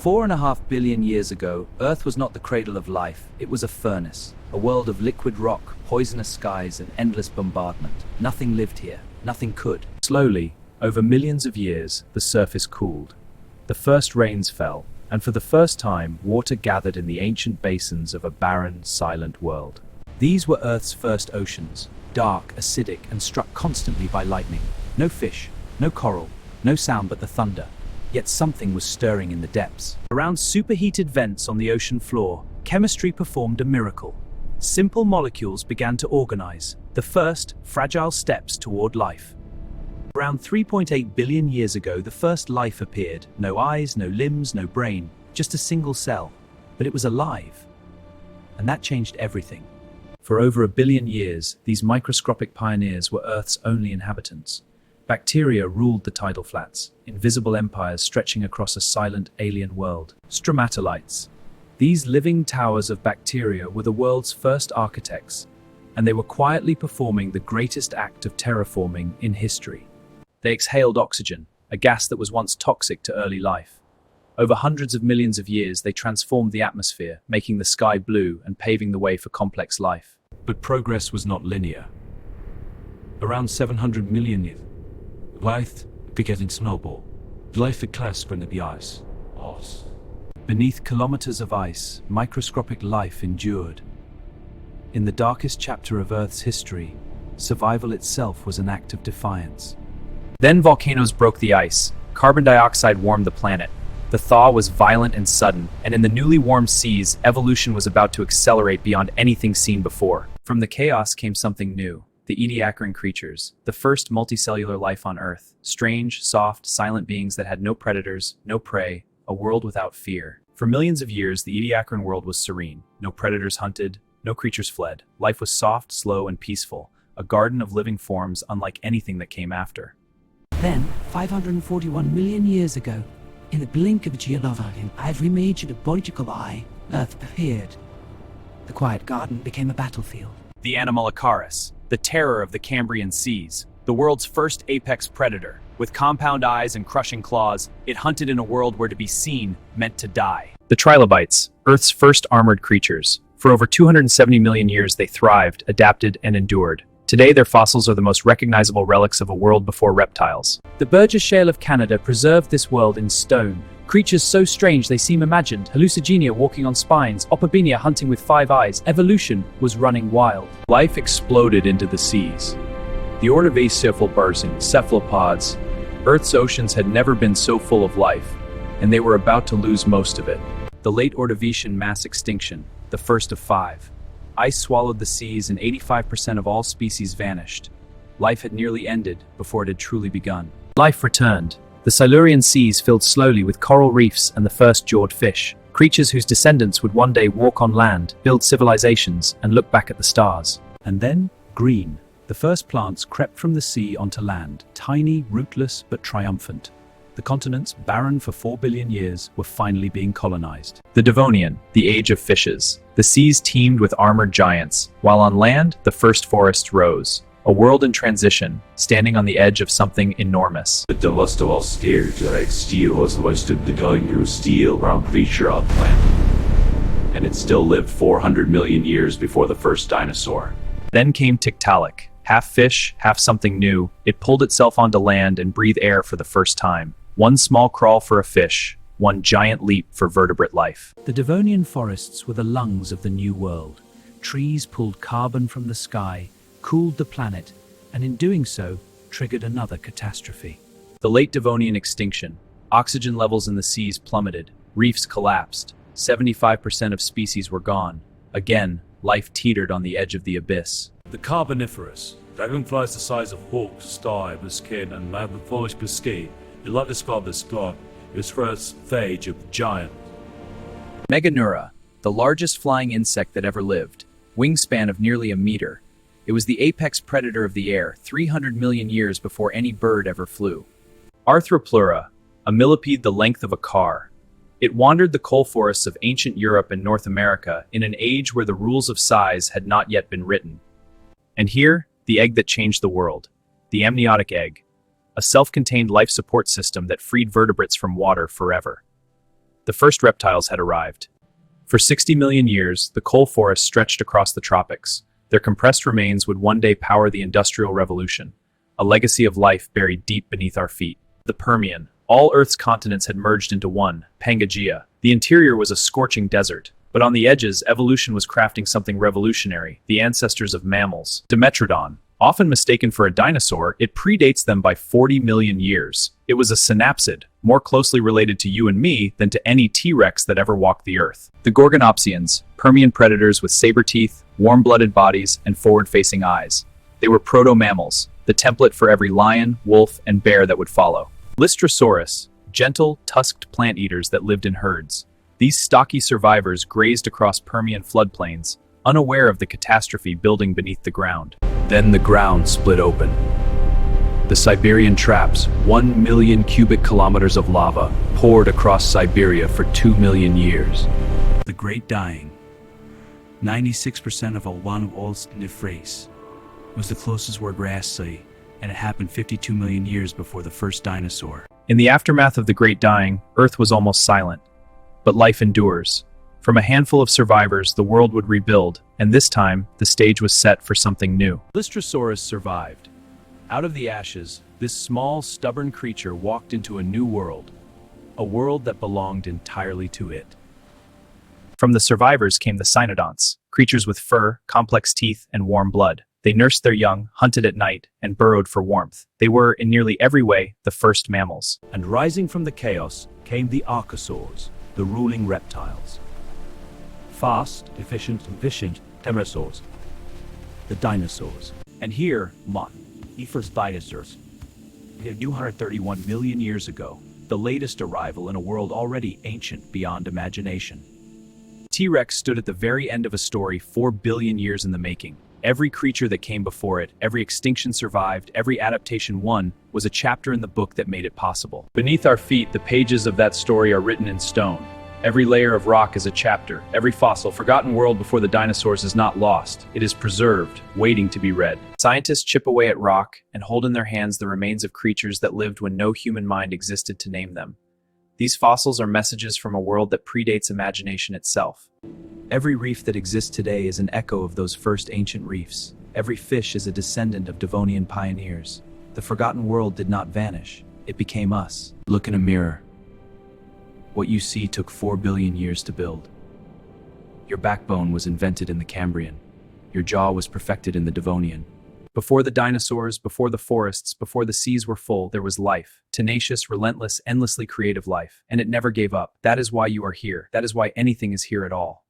4.5 billion years ago, Earth was not the cradle of life, it was a furnace. A world of liquid rock, poisonous skies, and endless bombardment. Nothing lived here, nothing could. Slowly, over millions of years, the surface cooled. The first rains fell, and for the first time, water gathered in the ancient basins of a barren, silent world. These were Earth's first oceans, dark, acidic, and struck constantly by lightning. No fish, no coral, no sound but the thunder. Yet something was stirring in the depths. Around superheated vents on the ocean floor, chemistry performed a miracle. Simple molecules began to organize, the first fragile steps toward life. Around 3.8 billion years ago, the first life appeared. No eyes, no limbs, no brain, just a single cell. But it was alive. And that changed everything. For over 1 billion years, these microscopic pioneers were Earth's only inhabitants. Bacteria ruled the tidal flats, invisible empires stretching across a silent alien world. Stromatolites. These living towers of bacteria were the world's first architects, and they were quietly performing the greatest act of terraforming in history. They exhaled oxygen, a gas that was once toxic to early life. Over hundreds of millions of years, they transformed the atmosphere, making the sky blue and paving the way for complex life. But progress was not linear. Around 700 million years, life began in snowball. Life eclipsed under the ice. Beneath kilometers of ice, microscopic life endured. In the darkest chapter of Earth's history, survival itself was an act of defiance. Then volcanoes broke the ice. Carbon dioxide warmed the planet. The thaw was violent and sudden, and in the newly warmed seas, evolution was about to accelerate beyond anything seen before. From the chaos came something new. The Ediacaran creatures, the first multicellular life on Earth. Strange, soft, silent beings that had no predators, no prey, a world without fear. For millions of years, the Ediacaran world was serene. No predators hunted, no creatures fled. Life was soft, slow, and peaceful. A garden of living forms unlike anything that came after. Then, 541 million years ago, in the blink of a geological ivory mage and a biological eye, Earth appeared. The quiet garden became a battlefield. The Anomalocaris, the terror of the Cambrian seas, the world's first apex predator. With compound eyes and crushing claws, it hunted in a world where to be seen meant to die. The trilobites, Earth's first armored creatures. For over 270 million years, they thrived, adapted, and endured. Today, their fossils are the most recognizable relics of a world before reptiles. The Burgess Shale of Canada preserved this world in stone. Creatures so strange they seem imagined. Hallucigenia walking on spines, Opabinia hunting with 5 eyes. Evolution was running wild. Life exploded into the seas. The Ordovician cephalopods. Earth's oceans had never been so full of life, and they were about to lose most of it. The late Ordovician mass extinction, the first of 5. Ice swallowed the seas and 85% of all species vanished. Life had nearly ended before it had truly begun. Life returned. The Silurian seas filled slowly with coral reefs and the first jawed fish, creatures whose descendants would one day walk on land, build civilizations, and look back at the stars. And then, green. The first plants crept from the sea onto land, tiny, rootless, but triumphant. The continents, barren for 4 billion years, were finally being colonized. The Devonian, the age of fishes. The seas teemed with armored giants, while on land, the first forests rose. A world in transition, standing on the edge of something enormous. The most of all scared like steel was the most of the going steel around creature on the planet. And it still lived 400 million years before the first dinosaur. Then came Tiktaalik. Half fish, half something new, it pulled itself onto land and breathed air for the first time. One small crawl for a fish, one giant leap for vertebrate life. The Devonian forests were the lungs of the new world. Trees pulled carbon from the sky, cooled the planet, and in doing so, triggered another catastrophe. The late Devonian extinction. Oxygen levels in the seas plummeted, reefs collapsed, 75% of species were gone. Again, life teetered on the edge of the abyss. The Carboniferous. Dragonflies the size of hawks, sty with skin and metamorphosed with skin. You like describe this plot. It was first stage of the giant. Meganeura, the largest flying insect that ever lived, wingspan of nearly a meter. It was the apex predator of the air 300 million years before any bird ever flew. Arthropods, a millipede the length of a car. It wandered the coal forests of ancient Europe and North America in an age where the rules of size had not yet been written. And here, the egg that changed the world, the amniotic egg, a self-contained life support system that freed vertebrates from water forever. The first reptiles had arrived. For 60 million years, the coal forest stretched across the tropics. Their compressed remains would one day power the Industrial Revolution, a legacy of life buried deep beneath our feet. The Permian. All Earth's continents had merged into one, Pangaea. The interior was a scorching desert, but on the edges, evolution was crafting something revolutionary, the ancestors of mammals. Dimetrodon. Often mistaken for a dinosaur, it predates them by 40 million years. It was a synapsid, more closely related to you and me than to any T-Rex that ever walked the Earth. The Gorgonopsians, Permian predators with saber teeth, warm-blooded bodies, and forward-facing eyes. They were proto-mammals, the template for every lion, wolf, and bear that would follow. Lystrosaurus, gentle, tusked plant eaters that lived in herds. These stocky survivors grazed across Permian floodplains, unaware of the catastrophe building beneath the ground. Then the ground split open. The Siberian traps, 1 million cubic kilometers of lava, poured across Siberia for 2 million years. The Great Dying. 96% of all in the phrase was the closest word Grassy, and it happened 52 million years before the first dinosaur. In the aftermath of the Great Dying, Earth was almost silent. But life endures. From a handful of survivors, the world would rebuild, and this time, the stage was set for something new. Lystrosaurus survived. Out of the ashes, this small, stubborn creature walked into a new world, a world that belonged entirely to it. From the survivors came the cynodonts, creatures with fur, complex teeth, and warm blood. They nursed their young, hunted at night, and burrowed for warmth. They were, in nearly every way, the first mammals. And rising from the chaos came the archosaurs, the ruling reptiles. Fast, efficient, pterosaurs, the dinosaurs. And here, the first dinosaurs. 231 million years ago, the latest arrival in a world already ancient beyond imagination. T-Rex stood at the very end of a story 4 billion years in the making. Every creature that came before it, every extinction survived, every adaptation won, was a chapter in the book that made it possible. Beneath our feet, the pages of that story are written in stone. Every layer of rock is a chapter. Every fossil, forgotten world before the dinosaurs is not lost. It is preserved, waiting to be read. Scientists chip away at rock and hold in their hands the remains of creatures that lived when no human mind existed to name them. These fossils are messages from a world that predates imagination itself. Every reef that exists today is an echo of those first ancient reefs. Every fish is a descendant of Devonian pioneers. The forgotten world did not vanish. It became us. Look in a mirror. What you see took 4 billion years to build. Your backbone was invented in the Cambrian. Your jaw was perfected in the Devonian. Before the dinosaurs, before the forests, before the seas were full, there was life. Tenacious, relentless, endlessly creative life. And it never gave up. That is why you are here. That is why anything is here at all.